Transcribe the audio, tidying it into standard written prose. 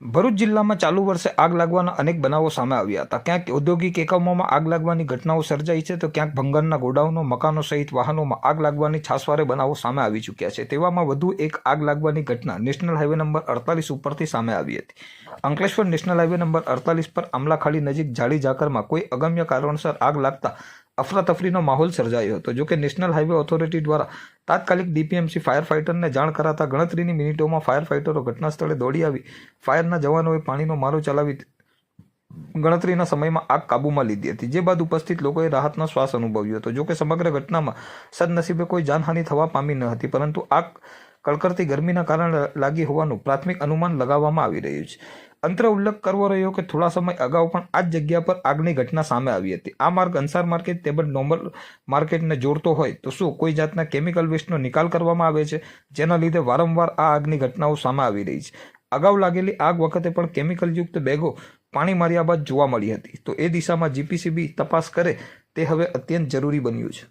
ભરૂચ જિલ્લામાં ચાલુ વર્ષે આગ લાગવાના અનેક બનાવો સામે આવ્યા હતા। ક્યાંક ઔદ્યોગિક એકમોમાં આગ લાગવાની ઘટનાઓ સર્જાઈ છે, તો ક્યાંક ભંગારના ગોડાઉનો, મકાનો સહિત વાહનોમાં આગ લાગવાની છાસવારે બનાવો સામે આવી ચૂક્યા છે। તેવામાં વધુ એક આગ લાગવાની ઘટના નેશનલ હાઈવે નંબર 48 ઉપરથી સામે આવી હતી। અંકલેશ્વર નેશનલ હાઈવે નંબર 48 પર આમલાખાડી નજીક જાળી ઝાકરમાં કોઈ અગમ્ય કારણસર આગ લાગતા અફરાતફરીનો માહોલ સર્જાયો હતો। જોકે નેશનલ હાઈવે ઓથોરિટી દ્વારા તાત્કાલિક ડીપીએમસી ફાયર ફાઇટરને જાણ કરાતા ગણતરીની મિનિટોમાં ફાયર ફાઇટરો ઘટના સ્થળે દોડી આવી ફાયરના જવાનોએ પાણીનો મારો ચલાવી ગણતરીના સમયમાં આગ કાબૂમાં લીધી હતી, જે બાદ ઉપસ્થિત લોકોએ રાહતનો શ્વાસ અનુભવ્યો હતો। જોકે સમગ્ર ઘટનામાં સદનસીબે કોઈ જાનહાનિ થવા પામી ન હતી, પરંતુ આગ કડકડતી ગરમીના કારણે લાગી હોવાનું પ્રાથમિક અનુમાન લગાવવામાં આવી રહ્યું છે। અંતરે ઉલ્લેખ કરવો રહ્યો કે થોડા સમય અગાઉ પણ આ જ જગ્યા પર આગની ઘટના સામે આવી હતી। આ માર્ગ અંસાર માર્કેટ તેમજ નોર્મલ માર્કેટને જોડતો હોય તો શું કોઈ જાતના કેમિકલ વેસ્ટનો નિકાલ કરવામાં આવે છે, જેના લીધે વારંવાર આ આગની ઘટનાઓ સામે આવી રહી છે। અગાઉ લાગેલી આગ વખતે પણ કેમિકલયુક્ત બેગો પાણી માર્યા બાદ જોવા મળી હતી, તો એ દિશામાં જીપીસીબી તપાસ કરે તે હવે અત્યંત જરૂરી બન્યું છે।